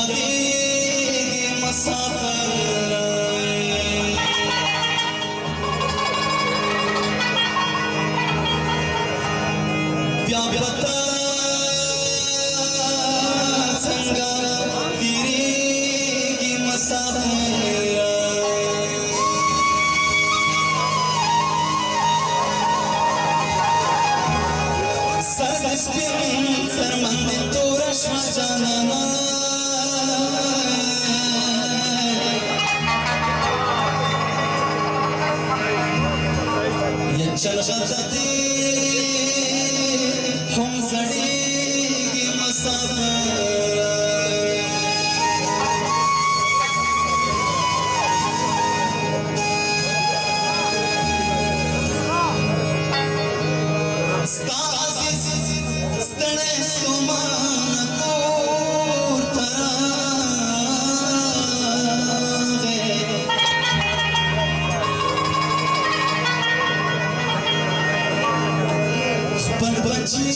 یادېږي مسافر بیا به تا څنګه تېرېږي مسافر سر د سپین څرمن دې توره شوه جانانه چلغته دې هم زړېږي مسافر ستا عزیز ستړی ستومانه کور ته راغی خپل بچي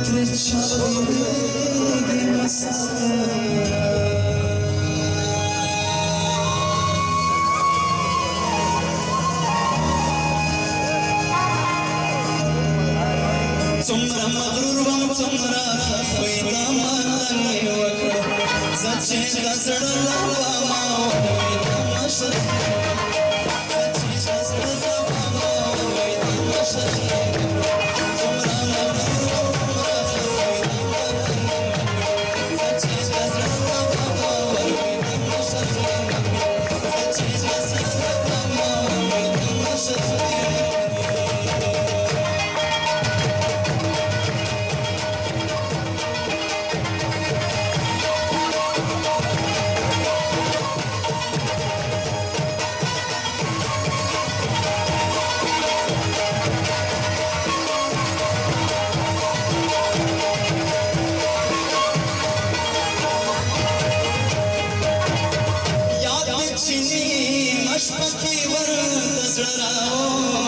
ترې چاودېږي مسافر څومره مغرور وم څومره خفوی دا ماته مې وکړه زه چې د زړه له وامه وی د مشر زه چې د زړه له وامه وی د مشر څومره مغرور وم څومره خفوی دا ماته مې وکړه زه چې د زړه له وامه وی د مشر زه چې د زړه له وامه وی د مشر شپکی ور د زړه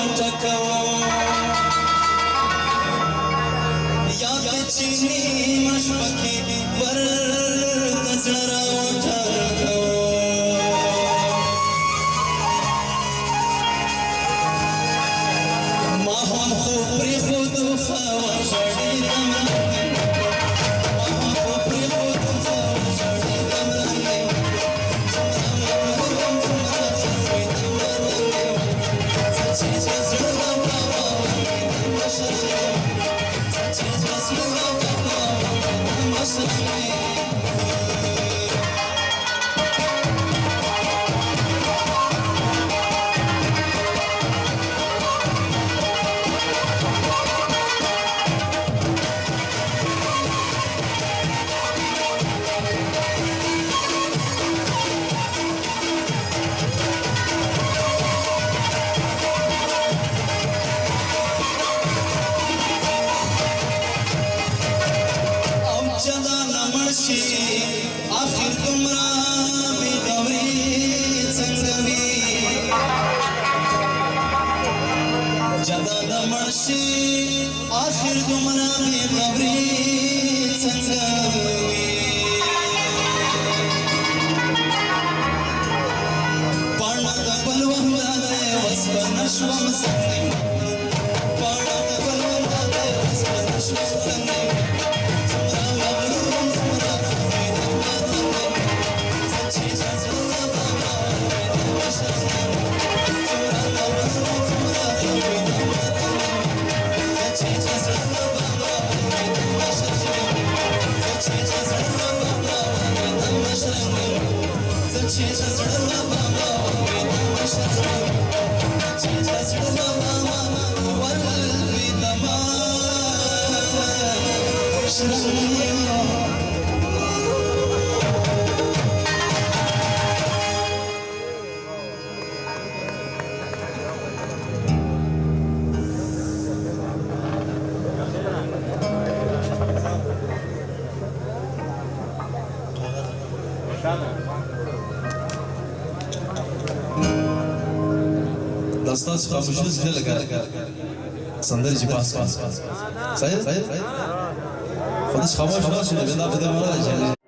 راټکوم یاد چینی مشپکی ور د زړه راټکوم ما هم خو پرېښود خوا ژړېدم آخر تمرا بی غوری څنګه وي جدا د مرشي آخر تمرا بی غوری څنګه وي پاڼه د بل وهله وسپن شوم څنګه پاڼه د بل وهله وسپن شوم څنګه دستاس خاموشی زده لگا صندلی جی پاس کن صحیح؟ خودش خاموش نشده بدا بده مرا